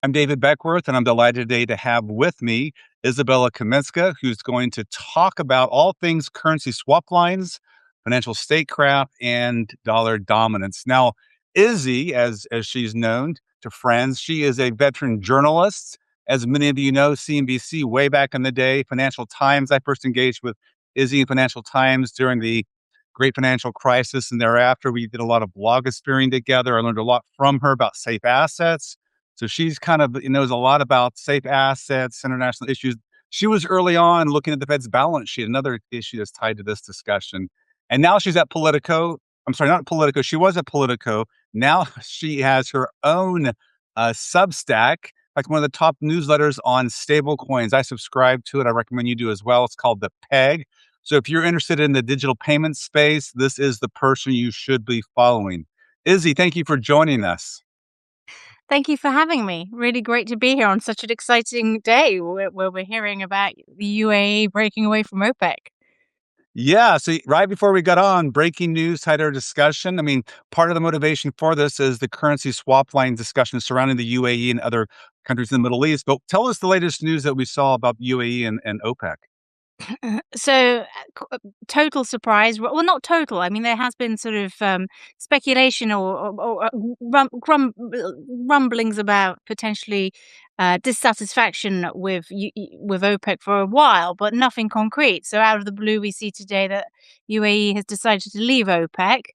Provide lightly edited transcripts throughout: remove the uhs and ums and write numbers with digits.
I'm David Beckworth, and I'm delighted today to have with me Izabella Kaminska, who's going to talk about all things currency swap lines, financial statecraft, and dollar dominance. Now, Izzy, as she's known to friends, she is a veteran journalist. As many of you know, CNBC way back in the day, Financial Times. I first engaged with Izzy in Financial Times during the great financial crisis, and thereafter we did a lot of blogosphering together. I learned a lot from her about safe assets, so she's kind of knows a lot about safe assets, international issues. She was early on looking at the Fed's balance sheet, another issue that's tied to this discussion. And now she's at Politico. I'm sorry, not Politico. She was at Politico. Now she has her own Substack, like one of the top newsletters on stable coins. I subscribe to it. I recommend you do as well. It's called The Peg. So if you're interested in the digital payment space, this is the person you should be following. Izzy, thank you for joining us. Thank you for having me. Really great to be here on such an exciting day where we're hearing about the UAE breaking away from OPEC. Yeah. So right before we got on, breaking news tied our discussion. I mean, part of the motivation for this is the currency swap line discussion surrounding the UAE and other countries in the Middle East. But tell us the latest news that we saw about UAE and OPEC. So, total surprise. Well, not total. I mean, there has been sort of speculation or rumblings about potentially dissatisfaction with OPEC for a while, but nothing concrete. So, out of the blue, we see today that UAE has decided to leave OPEC,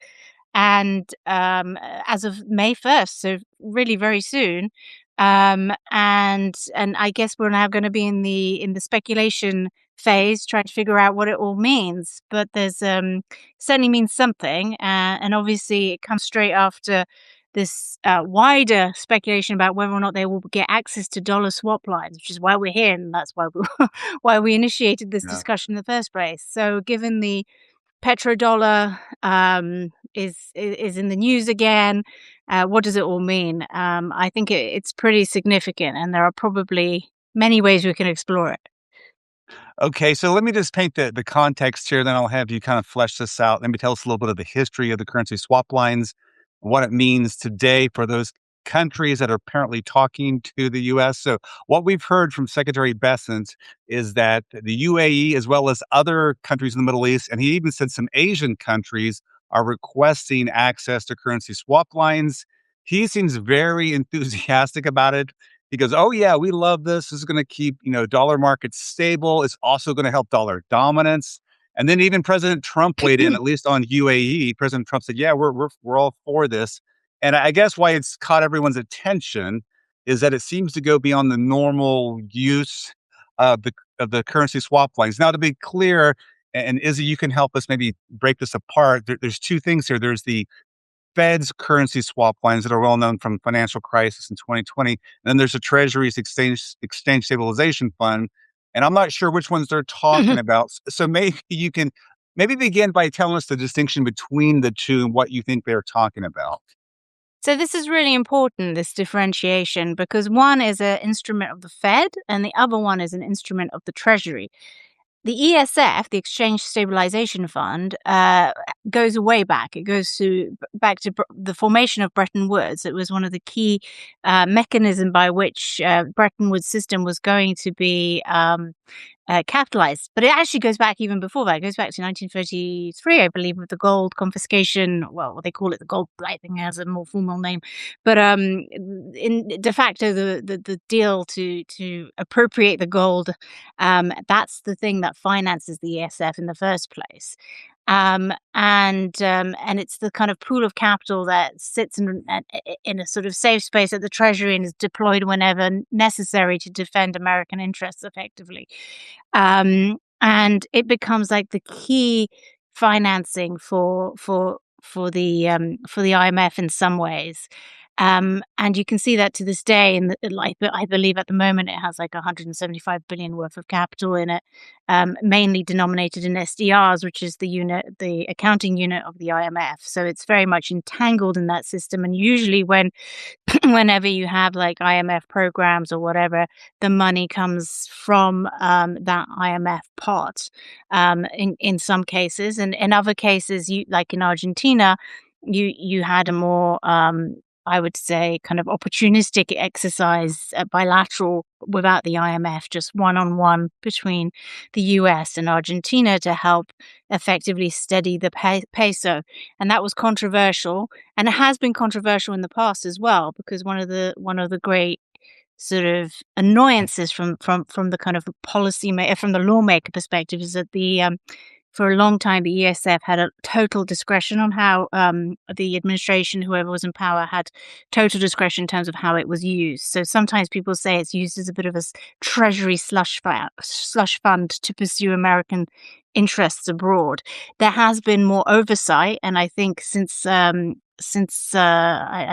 and as of May 1st, so really very soon. And I guess we're now going to be in the speculation phase, trying to figure out what it all means. But there's certainly means something, and obviously it comes straight after this wider speculation about whether or not they will get access to dollar swap lines, which is why we're here, and that's why why we initiated this Yeah. discussion in the first place. So, given the petrodollar is in the news again. What does it all mean? I think it's pretty significant, and there are probably many ways we can explore it. Okay, so let me just paint the context here, then I'll have you kind of flesh this out. Let me tell us a little bit of the history of the currency swap lines, what it means today for those countries that are apparently talking to the US. So, what we've heard from Secretary Bessent is that the UAE, as well as other countries in the Middle East, and he even said some Asian countries, are requesting access to currency swap lines. He seems very enthusiastic about it. He goes, "Oh yeah, we love this. This is going to keep, dollar markets stable. It's also going to help dollar dominance." And then even President Trump weighed in, at least on UAE. President Trump said, "Yeah, we're all for this." And I guess why it's caught everyone's attention is that it seems to go beyond the normal use of the currency swap lines. Now, to be clear, and Izzy, you can help us maybe break this apart. There's two things here. There's the Fed's currency swap lines that are well known from financial crisis in 2020. And then there's the Treasury's exchange stabilization fund. And I'm not sure which ones they're talking about. So maybe you can maybe begin by telling us the distinction between the two and what you think they're talking about. So this is really important, this differentiation, because one is an instrument of the Fed and the other one is an instrument of the Treasury. The ESF, the Exchange Stabilization Fund, goes way back. It goes back to the formation of Bretton Woods. It was one of the key mechanism by which Bretton Woods system was going to be capitalized. But it actually goes back even before that. It goes back to 1933, I believe, with the gold confiscation. Well, they call it the gold. I think it has a more formal name, but in de facto, the deal to appropriate the gold, that's the thing that finances the ESF in the first place. And it's the kind of pool of capital that sits in a sort of safe space at the Treasury and is deployed whenever necessary to defend American interests effectively. And it becomes like the key financing for the IMF in some ways. And you can see that to this day. I believe at the moment it has like 175 billion worth of capital in it, mainly denominated in SDRs, which is the accounting unit of the IMF. So it's very much entangled in that system. And usually, whenever you have like IMF programs or whatever, the money comes from that IMF pot. In some cases, and in other cases, like in Argentina, you had a more I would say, kind of opportunistic exercise, bilateral without the IMF, just one-on-one between the US and Argentina to help effectively steady the peso. And that was controversial, and it has been controversial in the past as well, because one of the great sort of annoyances from the kind of from the lawmaker perspective is that for a long time, the ESF had a total discretion on how the administration, whoever was in power, had total discretion in terms of how it was used. So sometimes people say it's used as a bit of a treasury slush fund to pursue American interests abroad. There has been more oversight, and I think since I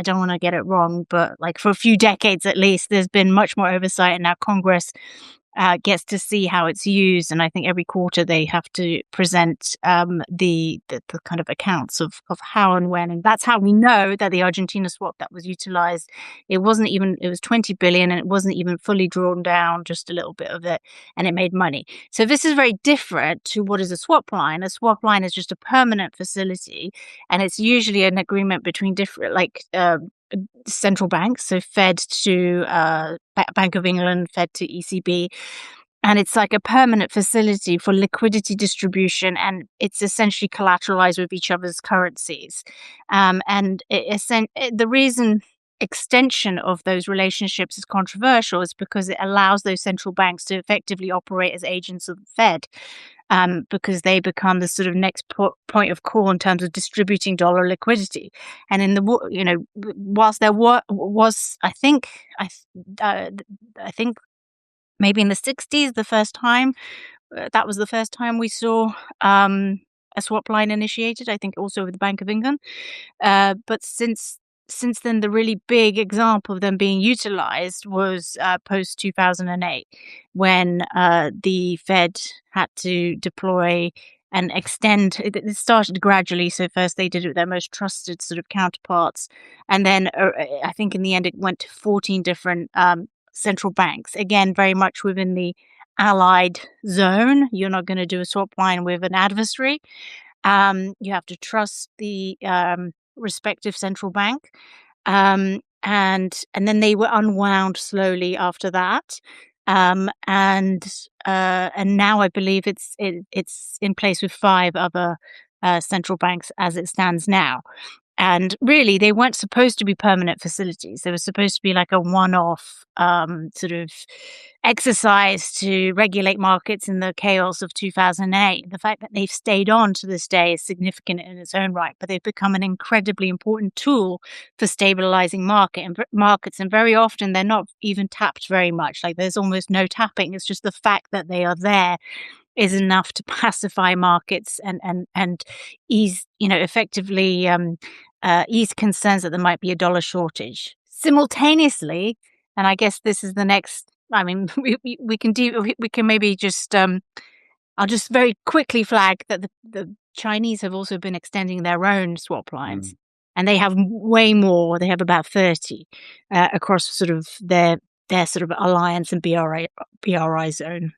don't want to get it wrong, but like for a few decades at least, there's been much more oversight, and now Congress gets to see how it's used, and I think every quarter they have to present the kind of accounts of how and when, and that's how we know that the Argentina swap that was utilized, it was 20 billion, and it wasn't even fully drawn down, just a little bit of it, and it made money. So this is very different to what is a swap line. A swap line is just a permanent facility, and it's usually an agreement between different central banks, so Fed to Bank of England, Fed to ECB, and it's like a permanent facility for liquidity distribution, and it's essentially collateralized with each other's currencies. The reason extension of those relationships is controversial is because it allows those central banks to effectively operate as agents of the Fed. Because they become the sort of next point of call in terms of distributing dollar liquidity. And whilst there was, I think maybe in the 60s, that was the first time we saw a swap line initiated. I think also with the Bank of England. But since then, the really big example of them being utilized was post 2008, when the Fed had to deploy and extend. It started gradually. So first they did it with their most trusted sort of counterparts, and then I think in the end it went to 14 different central banks. Again, very much within the allied zone. You're not going to do a swap line with an adversary. You have to trust the respective central bank, and then they were unwound slowly after that, and now I believe it's in place with 5 other central banks as it stands now. And really, they weren't supposed to be permanent facilities. They were supposed to be like a one-off sort of exercise to regulate markets in the chaos of 2008. The fact that they've stayed on to this day is significant in its own right, but they've become an incredibly important tool for stabilizing markets. And very often, they're not even tapped very much. Like there's almost no tapping. It's just the fact that they are there is enough to pacify markets and ease, effectively ease concerns that there might be a dollar shortage. Simultaneously, and I guess this is the next. I mean, we can maybe just. I'll just very quickly flag that the Chinese have also been extending their own swap lines, and they have way more. They have about 30 across sort of their sort of alliance and BRI zone.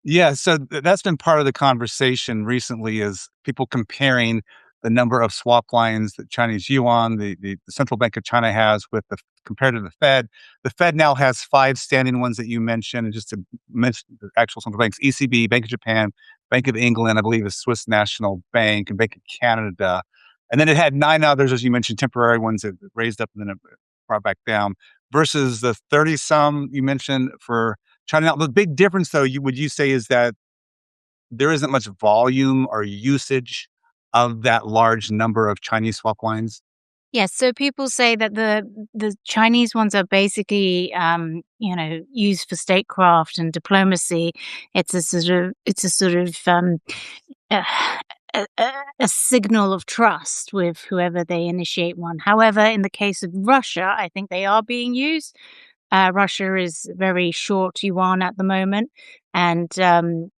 Yeah, so that's been part of the conversation recently is people comparing the number of swap lines that Chinese yuan, the central bank of China has with compared to the Fed. The Fed now has 5 standing ones that you mentioned, and just to mention the actual central banks: ECB, Bank of Japan, Bank of England, I believe the Swiss National Bank, and Bank of Canada. And then it had 9 others, as you mentioned, temporary ones that raised up and then brought back down, versus the 30 some you mentioned for China. Now, the big difference, though, would you say, is that there isn't much volume or usage of that large number of Chinese swap lines? Yes, so people say that the Chinese ones are basically, used for statecraft and diplomacy. It's a sort of a, a signal of trust with whoever they initiate one. However, in the case of Russia, I think they are being used. Russia is very short yuan at the moment, and so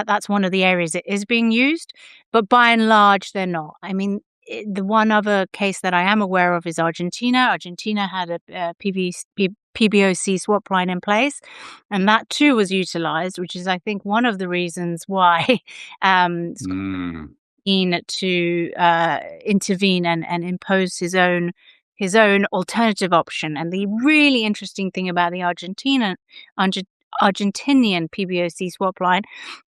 that's one of the areas it is being used. But by and large, they're not. I mean, the one other case that I am aware of is Argentina. Argentina had a PBOC swap line in place, and that too was utilized, which is, I think, one of the reasons why keen to intervene and impose his own his own alternative option. And the really interesting thing about the Argentinian PBOC swap line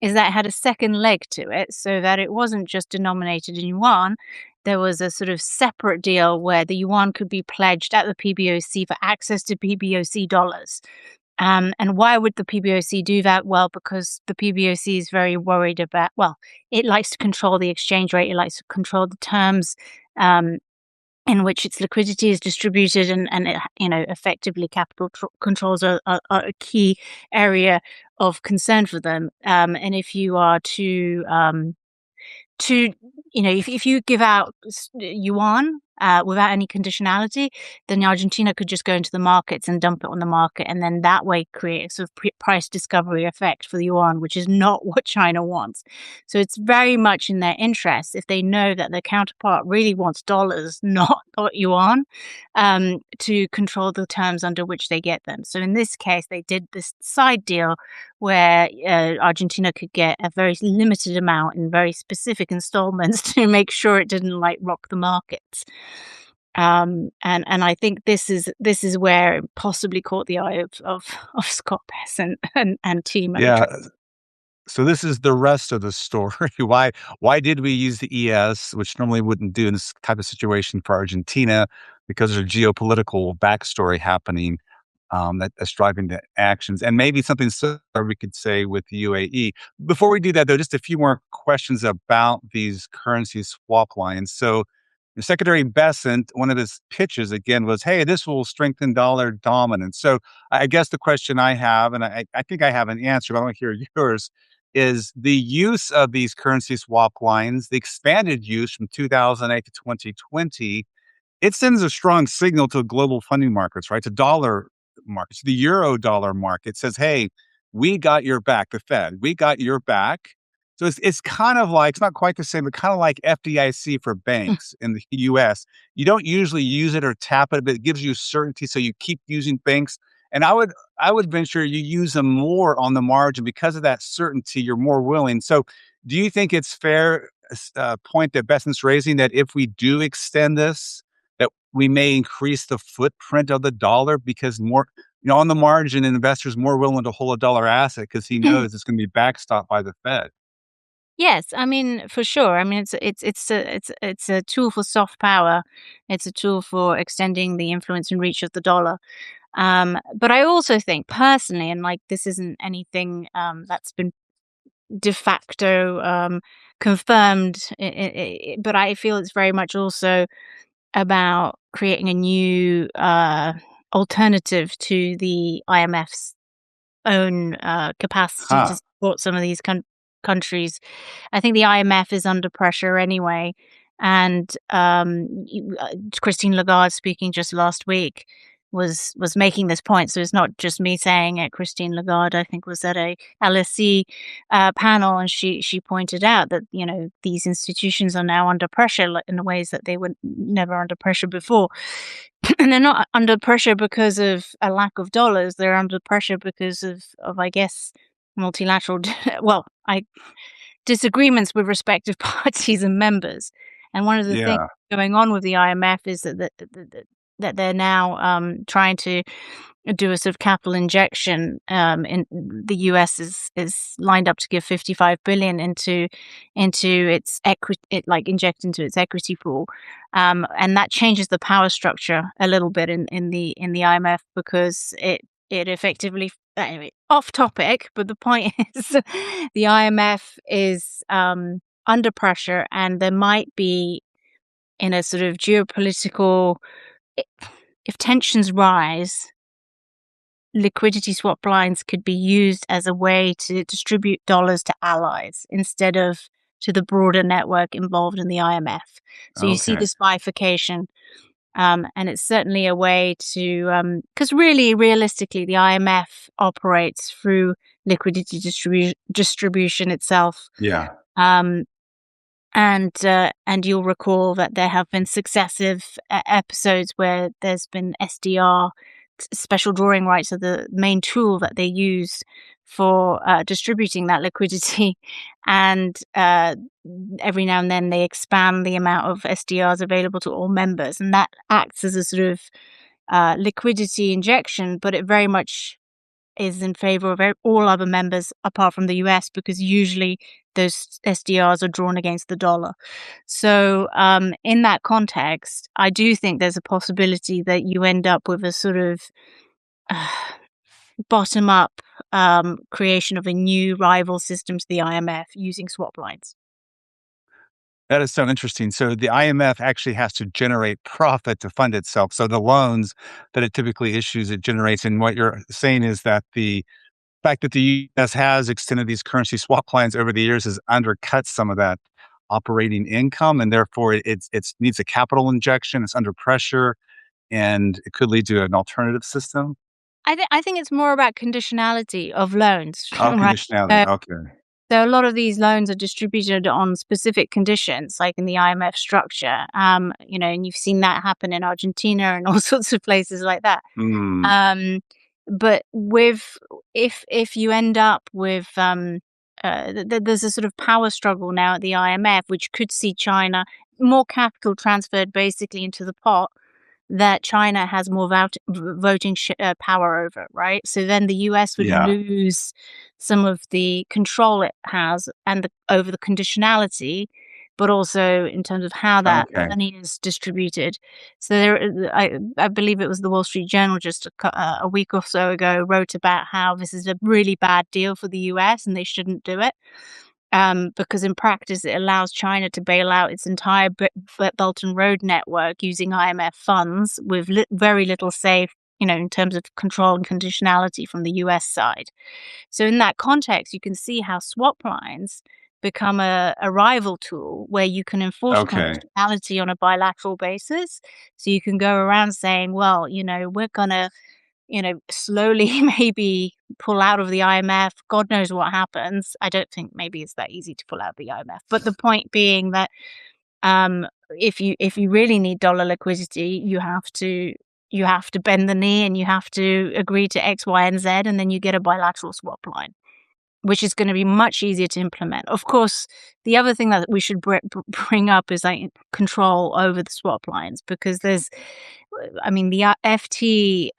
is that it had a second leg to it, so that it wasn't just denominated in yuan. There was a sort of separate deal where the yuan could be pledged at the PBOC for access to PBOC dollars. And why would the PBOC do that? Well, because the PBOC is very worried about, well, it likes to control the exchange rate, it likes to control the terms in which its liquidity is distributed, and it, effectively capital controls are a key area of concern for them. And if you are if you give out yuan without any conditionality, then Argentina could just go into the markets and dump it on the market, and then that way create a sort of price discovery effect for the yuan, which is not what China wants. So it's very much in their interest, if they know that their counterpart really wants dollars, not yuan, to control the terms under which they get them. So in this case, they did this side deal where Argentina could get a very limited amount in very specific installments to make sure it didn't rock the markets. And I think this is where it possibly caught the eye of Scott Bess and team. Yeah. So this is the rest of the story. Why did we use the ES, which normally wouldn't do in this type of situation for Argentina, because there's a geopolitical backstory happening that's driving the actions, and maybe something similar we could say with the UAE. Before we do that, though, just a few more questions about these currency swap lines. So Secretary Bessent, one of his pitches again was, hey, this will strengthen dollar dominance. So I guess the question I have, and I think I have an answer, but I want to hear yours, is the use of these currency swap lines, the expanded use from 2008 to 2020, it sends a strong signal to global funding markets, right? To dollar markets, the euro dollar market says, hey, we got your back, the Fed, we got your back. So it's kind of like, it's not quite the same, but kind of like FDIC for banks in the US. You don't usually use it or tap it, but it gives you certainty. So you keep using banks. And I would venture you use them more on the margin because of that certainty. You're more willing. So do you think it's fair point that Bessent's raising, that if we do extend this, that we may increase the footprint of the dollar because more, on the margin, investors more willing to hold a dollar asset because he knows it's going to be backstopped by the Fed? Yes, I mean, for sure. I mean, it's a tool for soft power. It's a tool for extending the influence and reach of the dollar. But I also think personally, and this isn't anything that's been de facto confirmed, but I feel it's very much also about creating a new alternative to the IMF's own capacity to Huh. support some of these countries. I think the IMF is under pressure anyway, and Christine Lagarde, speaking just last week, was making this point. So it's not just me saying it. Christine Lagarde, I think, was at a LSE panel, and she pointed out that these institutions are now under pressure in ways that they were never under pressure before. And they're not under pressure because of a lack of dollars. They're under pressure because of I guess, multilateral disagreements with respective parties and members. And one of the things Yeah. going on with the IMF is that they're now trying to do a sort of capital injection. In the US is lined up to give $55 billion into its equity, inject into its equity pool, and that changes the power structure a little bit in the IMF, because it effectively, anyway, off topic, but the point is the IMF is under pressure, and there might be, in a sort of geopolitical, if tensions rise, liquidity swap lines could be used as a way to distribute dollars to allies instead of to the broader network involved in the IMF. So you see Okay. this bifurcation. And it's certainly a way to, because really, realistically, the IMF operates through liquidity distribution itself. Yeah. And you'll recall that there have been successive episodes where there's been SDR, special drawing rights, are the main tool that they use for distributing that liquidity. And every now and then they expand the amount of SDRs available to all members, and that acts as a sort of liquidity injection, but it very much is in favor of all other members apart from the US, because usually those SDRs are drawn against the dollar. So in that context, I do think there's a possibility that you end up with a sort of uh, bottom-up creation of a new rival system to the IMF using swap lines. That is so interesting. So the IMF actually has to generate profit to fund itself. So the loans that it typically issues, it generates. And what you're saying is that the fact that the US has extended these currency swap lines over the years has undercut some of that operating income, and therefore it needs a capital injection. It's under pressure, and it could lead to an alternative system. I think it's more about conditionality of loans, Oh, right? conditionality. Okay. So a lot of these loans are distributed on specific conditions, like in the IMF structure. And you've seen that happen in Argentina and all sorts of places like that. Mm, Um, but with if you end up with there's a sort of power struggle now at the IMF, which could see China more capital transferred basically into the pot that China has more voting power over, right? So then the US would yeah. lose some of the control it has and over the conditionality, but also in terms of how that Okay. money is distributed. So I believe it was the Wall Street Journal just a week or so ago wrote about how this is a really bad deal for the US and they shouldn't do it. Because in practice, it allows China to bail out its entire Belt and Road network using IMF funds with very little say, in terms of control and conditionality from the US side. So in that context, you can see how swap lines become a rival tool where you can enforce Okay. conditionality on a bilateral basis. So you can go around saying, well, we're going to slowly maybe pull out of the IMF. God knows what happens. I don't think maybe it's that easy to pull out of the IMF. But the point being that um, if you really need dollar liquidity, you have to bend the knee and you have to agree to X, Y, and Z, and then you get a bilateral swap line, which is going to be much easier to implement. Of course, the other thing that we should bring up is like control over the swap lines, because the FT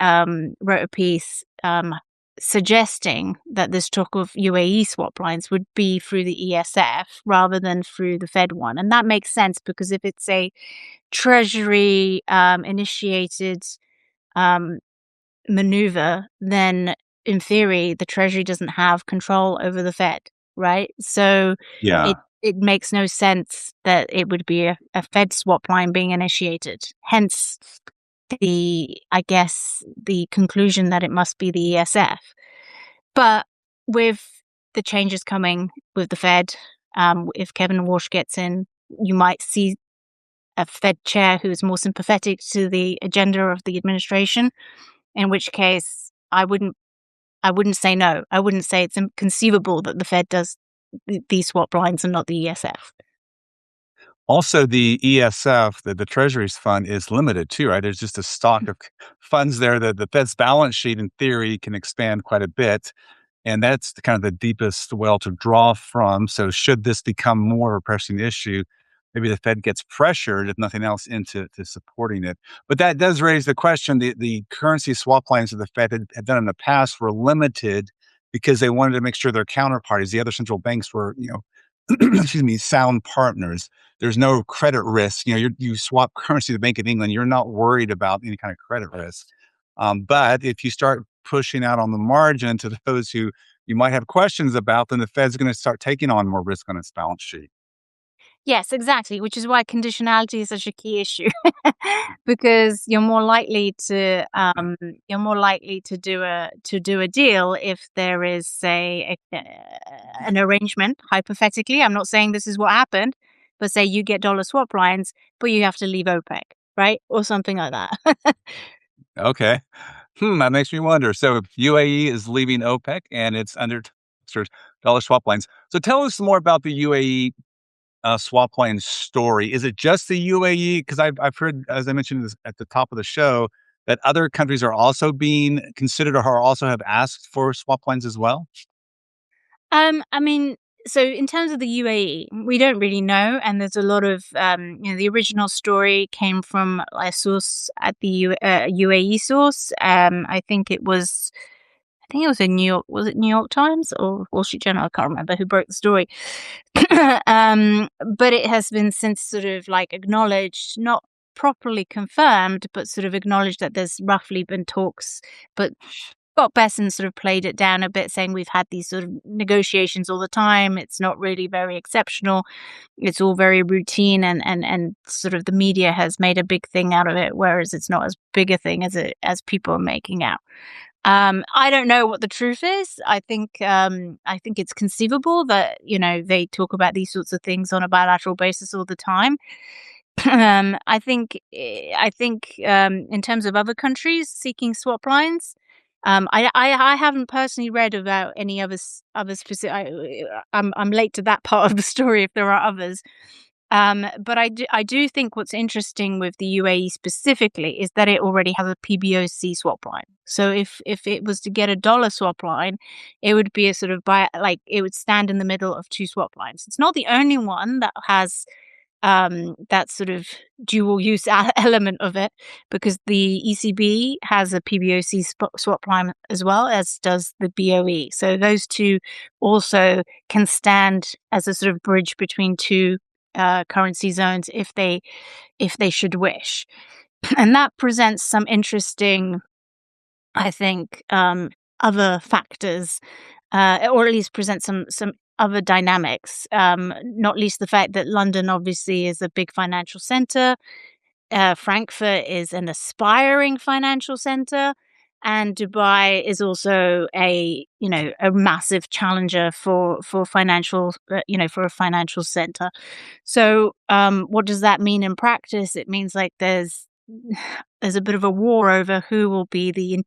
wrote a piece suggesting that this talk of UAE swap lines would be through the ESF rather than through the Fed one. And that makes sense because if it's a Treasury initiated um, maneuver, then in theory, the Treasury doesn't have control over the Fed, right? So Yeah. it makes no sense that it would be a Fed swap line being initiated. Hence, I guess, the conclusion that it must be the ESF. But with the changes coming with the Fed, if Kevin Walsh gets in, you might see a Fed chair who is more sympathetic to the agenda of the administration, in which case I wouldn't say no. I wouldn't say it's inconceivable that the Fed does these swap lines and not the ESF. Also, the ESF, the Treasuries fund, is limited too, right? There's just a stock of funds there that the Fed's balance sheet, in theory, can expand quite a bit. And that's the kind of the deepest well to draw from. So should this become more of a pressing issue, maybe the Fed gets pressured, if nothing else, into supporting it. But that does raise the question. The currency swap lines that the Fed had done in the past were limited because they wanted to make sure their counterparties, the other central banks, were, excuse me, sound partners. There's no credit risk. You swap currency to the Bank of England, you're not worried about any kind of credit risk. But if you start pushing out on the margin to those who you might have questions about, then the Fed's going to start taking on more risk on its balance sheet. Yes, exactly, which is why conditionality is such a key issue because you're more likely to do a deal if there is, say, an arrangement. Hypothetically, I'm not saying this is what happened, but say you get dollar swap lines, but you have to leave OPEC, right, or something like that. Okay. That makes me wonder. So if UAE is leaving OPEC and it's under dollar swap lines. So tell us more about the UAE swap line story. Is it just the UAE? Because I've heard, as I mentioned at the top of the show, that other countries are also being considered or also have asked for swap lines as well. I mean, so in terms of the UAE, we don't really know, and there's a lot of the original story came from a source at the UAE source. I think it was a New York. Was it New York Times or Wall Street Journal? I can't remember who broke the story. But it has been since sort of like acknowledged, not properly confirmed, but sort of acknowledged that there's roughly been talks. But Scott Besson sort of played it down a bit, saying we've had these sort of negotiations all the time. It's not really very exceptional. It's all very routine, and sort of the media has made a big thing out of it, whereas it's not as big a thing as people are making out. I don't know what the truth is. I think it's conceivable that they talk about these sorts of things on a bilateral basis all the time. I think in terms of other countries seeking swap lines, I haven't personally read about any other specific. I'm late to that part of the story if there are others. But I do think what's interesting with the UAE specifically is that it already has a PBOC swap line. So if it was to get a dollar swap line, it would be a sort of it would stand in the middle of two swap lines. It's not the only one that has that sort of dual use element of it, because the ECB has a PBOC swap line as well, as does the BOE. So those two also can stand as a sort of bridge between two currency zones if they should wish. And that presents some interesting, I think, other factors, or at least presents some other dynamics. Not least the fact that London obviously is a big financial center. Frankfurt is an aspiring financial center, and Dubai is also a massive challenger for financial for a financial center. So what does that mean in practice? It means like there's a bit of a war over who will be the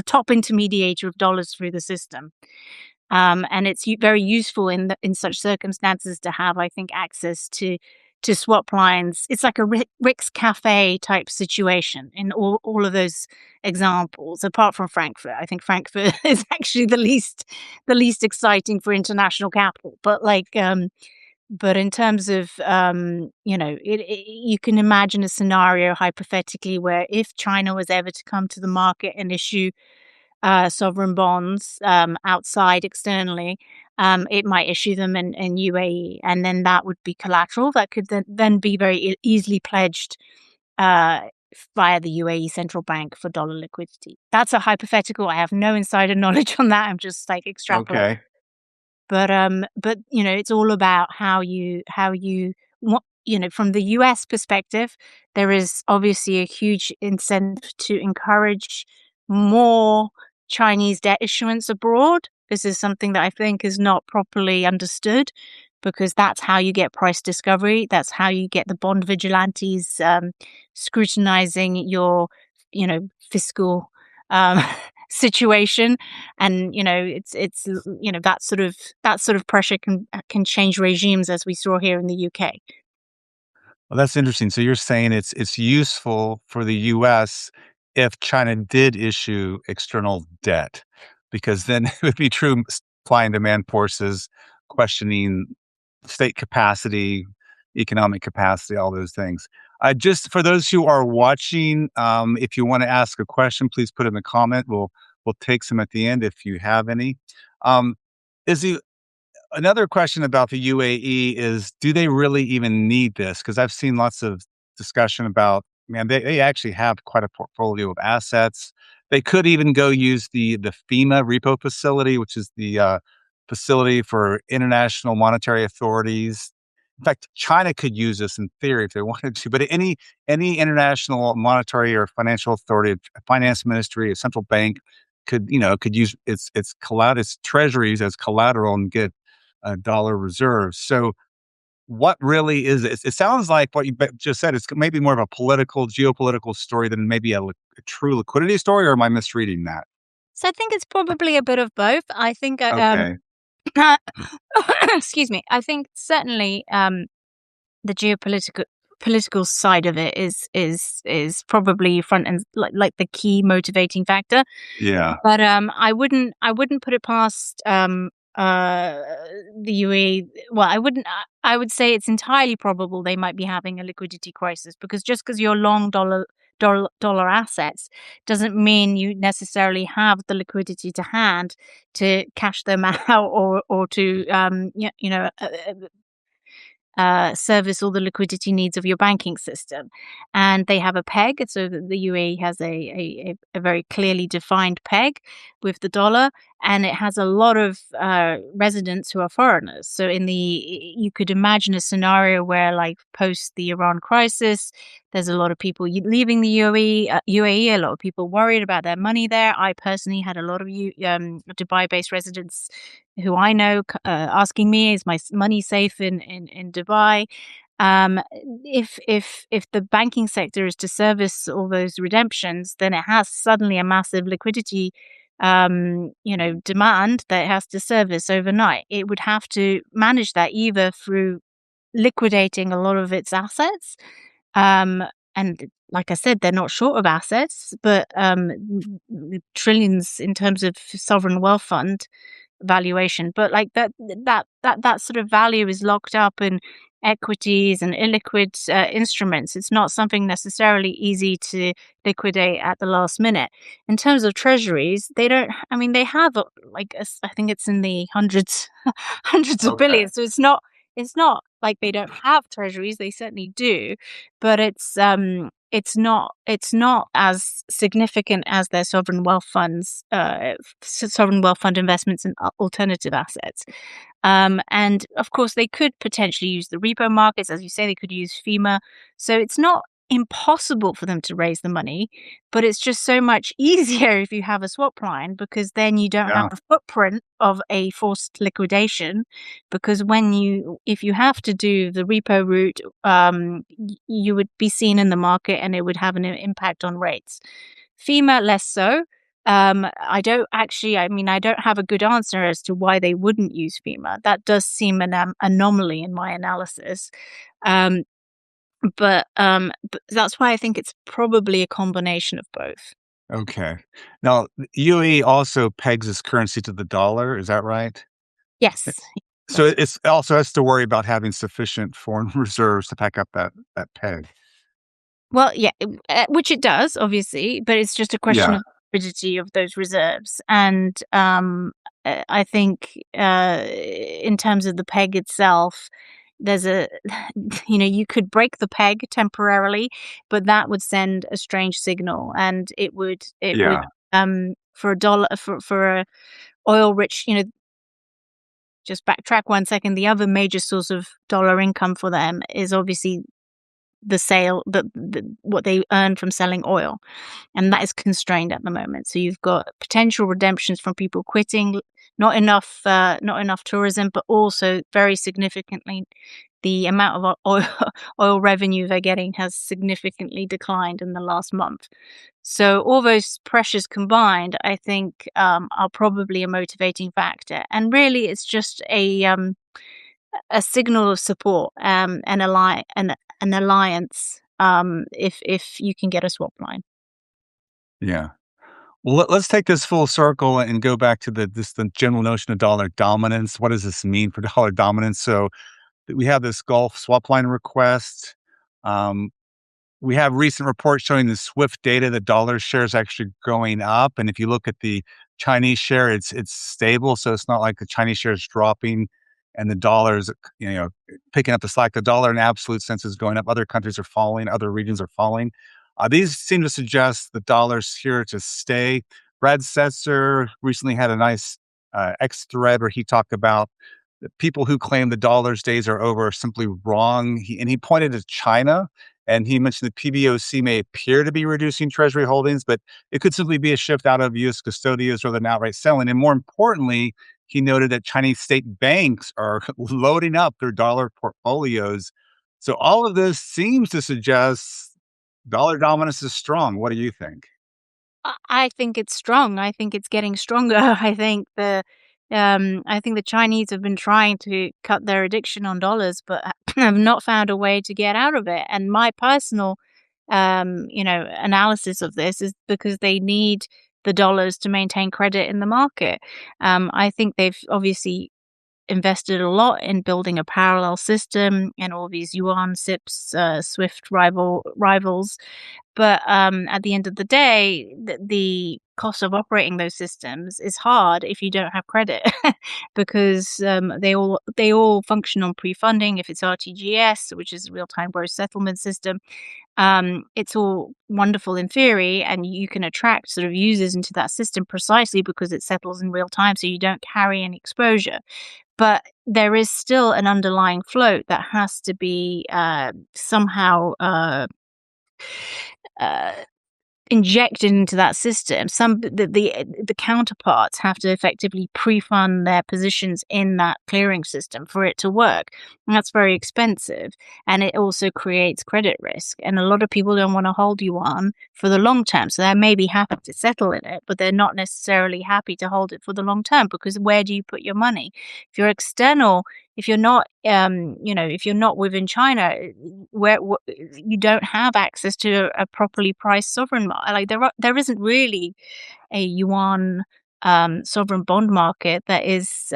top intermediator of dollars through the system. And it's very useful in such circumstances to have, I think, access to swap lines. It's like a Rick's Cafe type situation in all of those examples, apart from Frankfurt. I think Frankfurt is actually the least exciting for international capital. But in terms of, you can imagine a scenario hypothetically where if China was ever to come to the market and issue sovereign bonds outside externally, it might issue them in UAE, and then that would be collateral that could then be very easily pledged via the UAE central bank for dollar liquidity. That's a hypothetical. I have no insider knowledge on that. I'm just like extrapolating. Okay. But it's all about how you want, from the US perspective, there is obviously a huge incentive to encourage more Chinese debt issuance abroad. This is something that I think is not properly understood, because that's how you get price discovery. That's how you get the bond vigilantes scrutinizing your, fiscal situation. And it's that sort of pressure can change regimes, as we saw here in the UK. Well, that's interesting. So you're saying it's useful for the US if China did issue external debt, because then it would be true supply and demand forces questioning state capacity, economic capacity, all those things. Just for those who are watching, if you want to ask a question, please put it in the comment. We'll take some at the end if you have any. Is the Another question about the UAE is, do they really even need this? Because I've seen lots of discussion about, man, they actually have quite a portfolio of assets. They could even go use the FEMA repo facility, which is the facility for international monetary authorities. In fact, China could use this in theory if they wanted to, but any international monetary or financial authority, a finance ministry, a central bank could use its treasuries as collateral and get dollar reserves. So what really is it? It sounds like what you just said. It's maybe more of a geopolitical story than maybe a true liquidity story, or am I misreading that? So I think it's probably a bit of both. I think, Okay. excuse me. I think certainly the political side of it is probably front and like the key motivating factor. Yeah. But I wouldn't put it past uh, the UAE. Well, I wouldn't. I would say it's entirely probable they might be having a liquidity crisis because just because you're long dollar assets doesn't mean you necessarily have the liquidity to hand to cash them out or to service all the liquidity needs of your banking system. And they have a peg. So the UAE has a very clearly defined peg with the dollar, and it has a lot of residents who are foreigners. So you could imagine a scenario where, like post the Iran crisis, there's a lot of people leaving the UAE. A lot of people worried about their money there. I personally had a lot of Dubai-based residents who I know asking me, "Is my money safe in Dubai?" Um, if the banking sector is to service all those redemptions, then it has suddenly a massive liquidity, demand that it has to service overnight. It would have to manage that either through liquidating a lot of its assets, um, and like I said, they're not short of assets, but trillions in terms of sovereign wealth fund valuation, but like that sort of value is locked up in equities and illiquid instruments. It's not something necessarily easy to liquidate at the last minute. In terms of treasuries, they don't. I mean, they have I think it's in the hundreds, hundreds of Okay. billions. So it's not. It's not like they don't have treasuries. They certainly do, but it's not as significant as their sovereign wealth funds, sovereign wealth fund investments in alternative assets. And of course, they could potentially use the repo markets, as you say. They could use FEMA. So it's not impossible for them to raise the money, but it's just so much easier if you have a swap line because then you don't have Yeah. the footprint of a forced liquidation. Because if you have to do the repo route, you would be seen in the market and it would have an impact on rates. FEMA, less so. I don't have a good answer as to why they wouldn't use FEMA. That does seem an anomaly in my analysis. Um, but that's why I think it's probably a combination of both. Okay. Now, the UAE also pegs its currency to the dollar. Is that right? Yes, So that's it's also has to worry about having sufficient foreign reserves to pack up that peg. well, yeah, which it does, obviously, but it's just a question Yeah. of rigidity of those reserves. And I think in terms of the peg itself, there's you could break the peg temporarily, but that would send a strange signal, and it would Yeah. for a dollar for a oil rich, just backtrack 1 second. The other major source of dollar income for them is obviously the sale what they earn from selling oil, and that is constrained at the moment. So you've got potential redemptions from people quitting, not enough tourism, but also very significantly the amount of oil oil revenue they're getting has significantly declined in the last month. So all those pressures combined, I think, are probably a motivating factor. And really, it's just a signal of support, an alliance, if you can get a swap line. Yeah. Well, let's take this full circle and go back to the general notion of dollar dominance. What does this mean for dollar dominance? So we have this Gulf swap line request. Um, we have recent reports showing the SWIFT data, the dollar share is actually going up. And if you look at the Chinese share, it's stable. So it's not like the Chinese share is dropping and the dollar is, picking up the slack. The dollar in absolute sense is going up. Other countries are falling. Other regions are falling. These seem to suggest the dollar's here to stay. Brad Setzer recently had a nice X thread where he talked about the people who claim the dollar's days are over are simply wrong. And he pointed to China and he mentioned that PBOC may appear to be reducing treasury holdings, but it could simply be a shift out of US custodians rather than outright selling. And more importantly, he noted that Chinese state banks are loading up their dollar portfolios. So all of this seems to suggest dollar dominance is strong. What do you think? I think it's strong. I think it's getting stronger. I think the Chinese have been trying to cut their addiction on dollars, but have not found a way to get out of it. And my personal, analysis of this is because they need the dollars to maintain credit in the market. I think they've obviously invested a lot in building a parallel system and all these yuan SIPs, SWIFT rivals. But at the end of the day, the cost of operating those systems is hard if you don't have credit, because they all function on pre-funding. If it's RTGS, which is real time gross settlement system, it's all wonderful in theory, and you can attract sort of users into that system precisely because it settles in real time, so you don't carry any exposure. But there is still an underlying float that has to be somehow uh, injected into that system. The counterparts have to effectively pre-fund their positions in that clearing system for it to work, and that's very expensive, and it also creates credit risk, and a lot of people don't want to hold yuan for the long term, so they may be happy to settle in it, but they're not necessarily happy to hold it for the long term, because where do you put your money? If you're external, if you're not, if you're not within China, you don't have access to a properly priced sovereign market. Like there isn't really a yuan sovereign bond market that is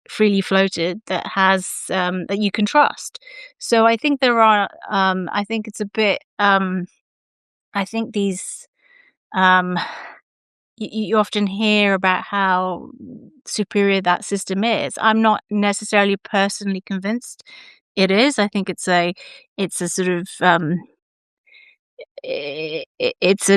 freely floated, that has that you can trust. So I think there are. I think it's a bit. I think these. Um, you often hear about how superior that system is. I'm not necessarily personally convinced it is. I think it's a sort of it's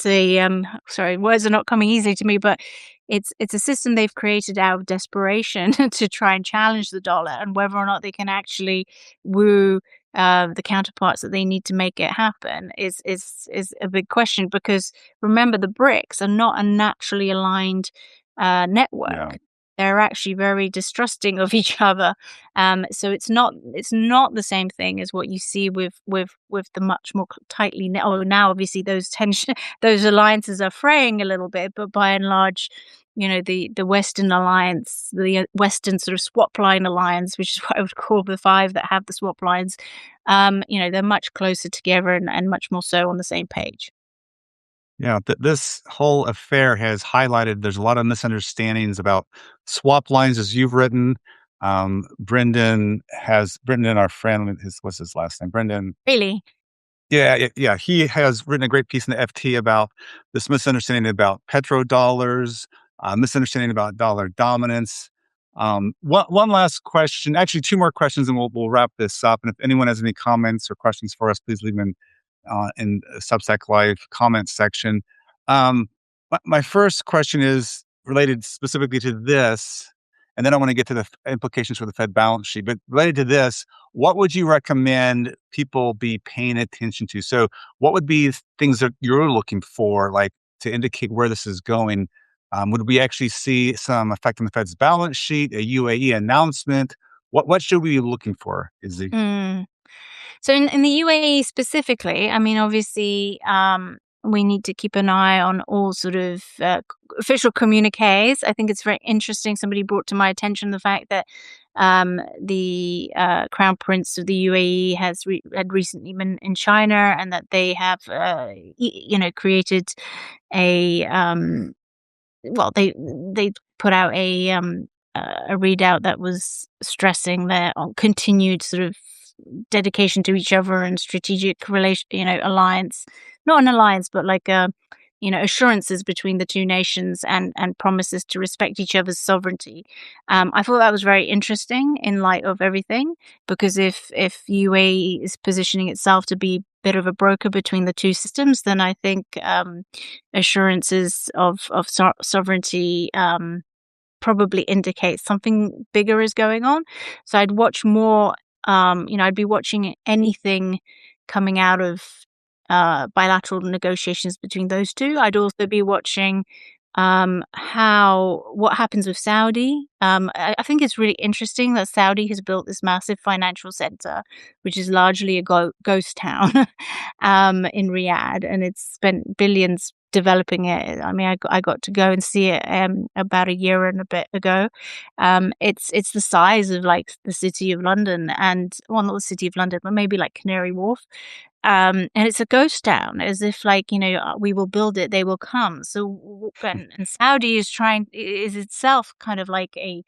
an sorry, words are not coming easy to me, but it's a system they've created out of desperation to try and challenge the dollar, and whether or not they can actually woo the counterparts that they need to make it happen is a big question, because remember, the BRICS are not a naturally aligned Yeah. network. They're actually very distrusting of each other. So it's not the same thing as what you see with the much more tightly knit. Oh, now obviously those tension those alliances are fraying a little bit, but by and large, the Western alliance, the Western sort of swap line alliance, which is what I would call the five that have the swap lines, they're much closer together, and much more so on the same page. Yeah, this whole affair has highlighted there's a lot of misunderstandings about swap lines, as you've written. Brendan, our friend, what's his last name? Brendan. Really. Yeah. He has written a great piece in the FT about this misunderstanding about petrodollars, misunderstanding about dollar dominance. One last question, actually, two more questions, and we'll wrap this up. And if anyone has any comments or questions for us, please leave them in the Substack Live comment section. My first question is related specifically to this, and then I want to get to the implications for the Fed balance sheet. But related to this, what would you recommend people be paying attention to? So, what would be things that you're looking for, like to indicate where this is going? Would we actually see some effect on the Fed's balance sheet, a UAE announcement? What should we be looking for? Mm. So in the UAE specifically, I mean, obviously, we need to keep an eye on all sort of official communiques. I think it's very interesting. Somebody brought to my attention the fact that the Crown Prince of the UAE had recently been in China, and that they have, created a they put out a readout that was stressing their continued sort of dedication to each other and strategic relation, alliance, not an alliance, but like assurances between the two nations, and promises to respect each other's sovereignty. I thought that was very interesting in light of everything, because if UAE is positioning itself to be a bit of a broker between the two systems, then I think assurances of sovereignty probably indicates something bigger is going on. So I'd watch more. I'd be watching anything coming out of bilateral negotiations between those two. I'd also be watching what happens with Saudi. I think it's really interesting that Saudi has built this massive financial center, which is largely a ghost town in Riyadh, and it's spent billions developing it. I mean, I got to go and see it about a year and a bit ago. It's the size of like the city of London, and well, not the city of London, but maybe like Canary Wharf. And it's a ghost town, as if like, we will build it, they will come. And Saudi is is itself kind of like a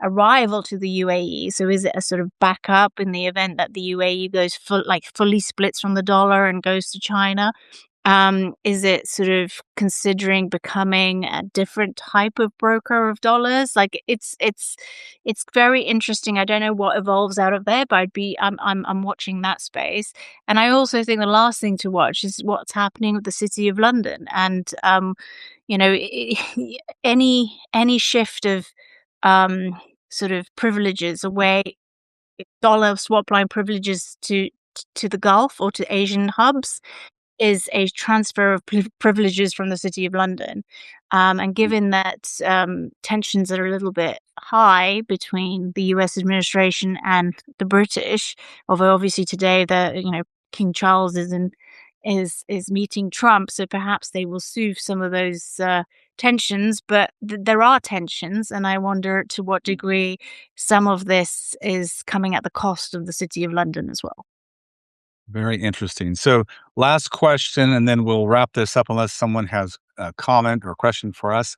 rival to the UAE. So is it a sort of backup in the event that the UAE goes fully splits from the dollar and goes to China? Is it sort of considering becoming a different type of broker of dollars? Like it's very interesting. I don't know what evolves out of there, but I'm watching that space. And I also think the last thing to watch is what's happening with the City of London. And any shift of sort of privileges away, dollar swap line privileges to the Gulf or to Asian hubs is a transfer of privileges from the City of London. And given that tensions are a little bit high between the US administration and the British, although obviously today King Charles is meeting Trump, so perhaps they will soothe some of those tensions. But there are tensions, and I wonder to what degree some of this is coming at the cost of the City of London as well. Very interesting. So, last question, and then we'll wrap this up unless someone has a comment or a question for us.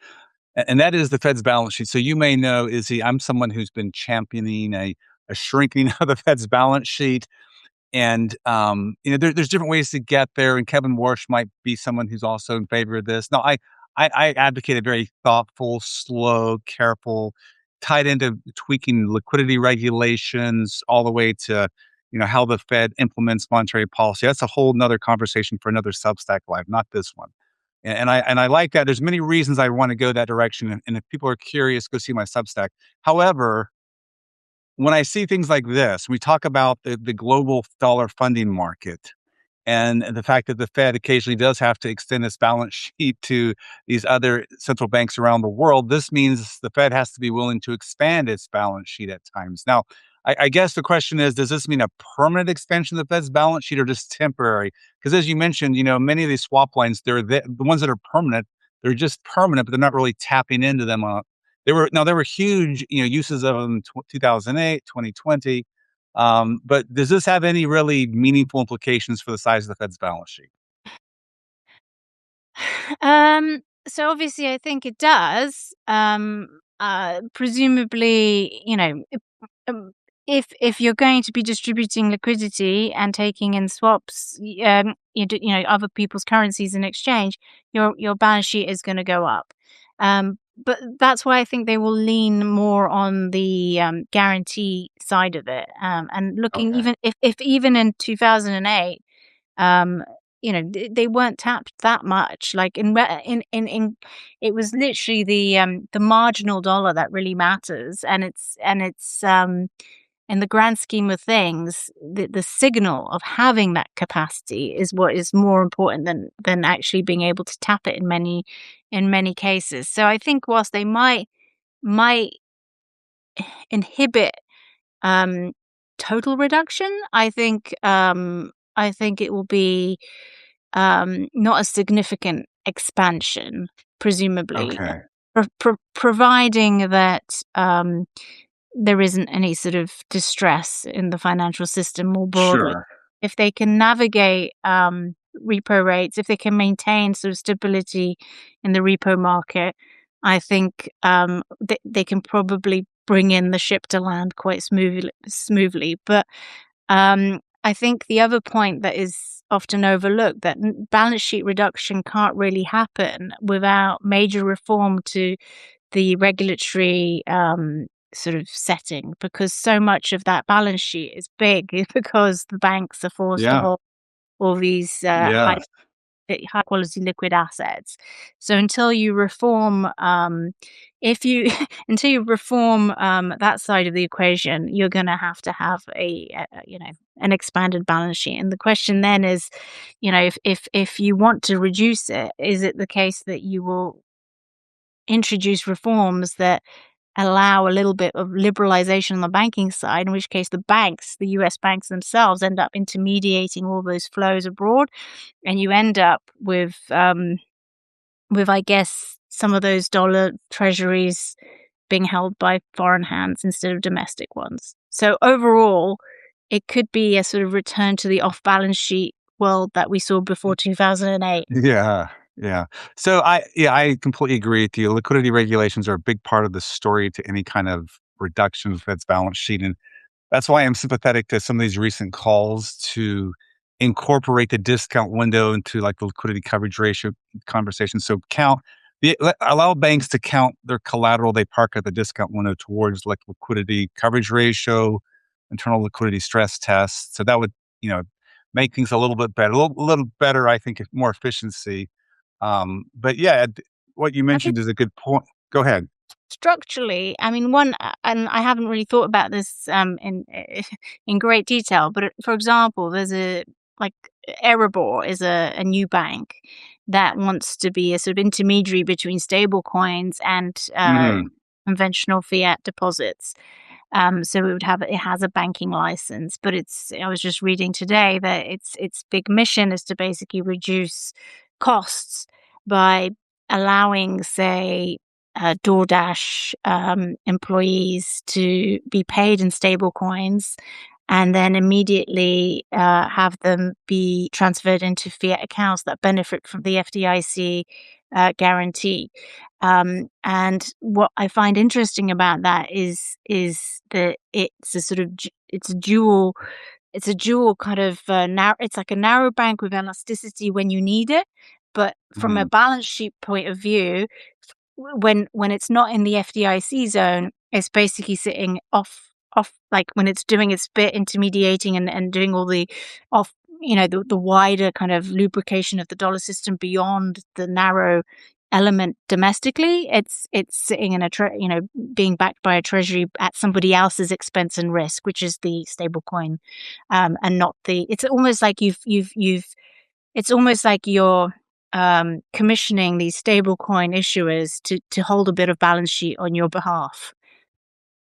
And that is the Fed's balance sheet. So, you may know, Izzy, I'm someone who's been championing a shrinking of the Fed's balance sheet. And, there's different ways to get there. And Kevin Warsh might be someone who's also in favor of this. No, I advocate a very thoughtful, slow, careful, tied into tweaking liquidity regulations all the way to, how the Fed implements monetary policy. That's a whole nother conversation for another Substack live, not this one. And I like that. There's many reasons I want to go that direction. And if people are curious, go see my Substack. However, when I see things like this, we talk about the global dollar funding market and the fact that the Fed occasionally does have to extend its balance sheet to these other central banks around the world. This means the Fed has to be willing to expand its balance sheet at times. Now, I guess the question is, does this mean a permanent expansion of the Fed's balance sheet or just temporary? Because as you mentioned, many of these swap lines, they're the ones that are permanent, they're just permanent, but they're not really tapping into them. There were huge, uses of them in 2008, 2020. But does this have any really meaningful implications for the size of the Fed's balance sheet? So obviously I think it does. Presumably, if you're going to be distributing liquidity and taking in swaps, other people's currencies in exchange, your balance sheet is going to go up. But that's why I think they will lean more on the guarantee side of it. And looking Okay. even in 2008, they weren't tapped that much. Like it was literally the marginal dollar that really matters, and it's in the grand scheme of things, the signal of having that capacity is what is more important than actually being able to tap it in many cases. So I think whilst they might inhibit um, total reduction, I think it will be not a significant expansion, presumably, Okay. providing that there isn't any sort of distress in the financial system more broadly. Sure. If they can navigate repo rates, if they can maintain sort of stability in the repo market, I think they can probably bring in the ship to land quite smoothly. But I think the other point that is often overlooked, that balance sheet reduction can't really happen without major reform to the regulatory sort of setting, because so much of that balance sheet is big because the banks are forced to Yeah. hold all these Yeah. high quality liquid assets. So until you reform, if you until you reform that side of the equation, you're going to have an expanded balance sheet. And the question then is, if you want to reduce it, is it the case that you will introduce reforms that allow a little bit of liberalization on the banking side, in which case the US banks themselves end up intermediating all those flows abroad, and you end up with with, I guess, some of those dollar treasuries being held by foreign hands instead of domestic ones. So overall, it could be a sort of return to the off-balance sheet world that we saw before 2008. Yeah, yeah. So I completely agree with you. Liquidity regulations are a big part of the story to any kind of reduction of Fed's balance sheet, and that's why I'm sympathetic to some of these recent calls to incorporate the discount window into like the liquidity coverage ratio conversation. So allow banks to count their collateral they park at the discount window towards like liquidity coverage ratio, internal liquidity stress tests. So that would, you know, make things a little bit better, a little better, I think, more efficiency. But yeah, what you I think mentioned is a good point. Go ahead. structurally, I mean, and I haven't really thought about this in great detail, but for example, there's like Erebor is a new bank that wants to be a sort of intermediary between stable coins and Mhm. conventional fiat deposits. So it has a banking license, but I was just reading today that its big mission is to basically reduce costs by allowing, say, DoorDash employees to be paid in stable coins and then immediately have them be transferred into fiat accounts that benefit from the FDIC guarantee. And what I find interesting about that is that it's a sort of it's a dual kind of narrow. It's like a narrow bank with elasticity when you need it, but from a Mhm. balance sheet point of view, when it's not in the FDIC zone, it's basically sitting off like when it's doing its bit intermediating and doing all the off the wider kind of lubrication of the dollar system beyond the narrow element domestically. It's sitting in being backed by a treasury at somebody else's expense and risk, which is the stable coin, and not the it's almost like it's almost like you're commissioning these stablecoin issuers to hold a bit of balance sheet on your behalf.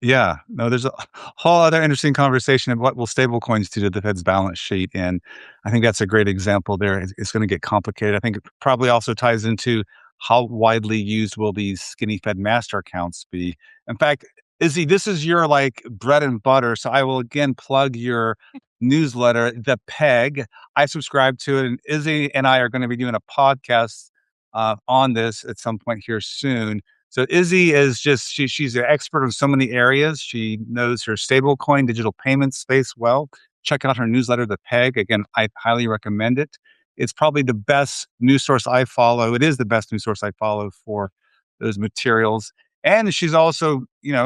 Yeah. No, there's a whole other interesting conversation of what will stablecoins do to the Fed's balance sheet, and I think that's a great example there. It's gonna get complicated. I think it probably also ties into how widely used will these skinny Fed master accounts be. In fact, Izzy, this is your, like, bread and butter, so I will again plug your newsletter, The Peg. I subscribe to it, and Izzy and I are gonna be doing a podcast, on this at some point here soon. So Izzy is just she's an expert in so many areas. She knows her stablecoin digital payment space well. Check out her newsletter, The Peg. Again, I highly recommend it. It's probably the best news source I follow. It is the best news source I follow for those materials. And she's also,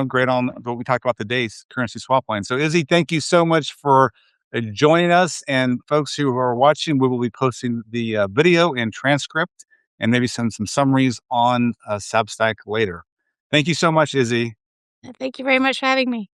great on what we talked about today, currency swap line. So Izzy, thank you so much for joining us. And folks who are watching, we will be posting the video and transcript and maybe some summaries on Substack later. Thank you so much, Izzy. Thank you very much for having me.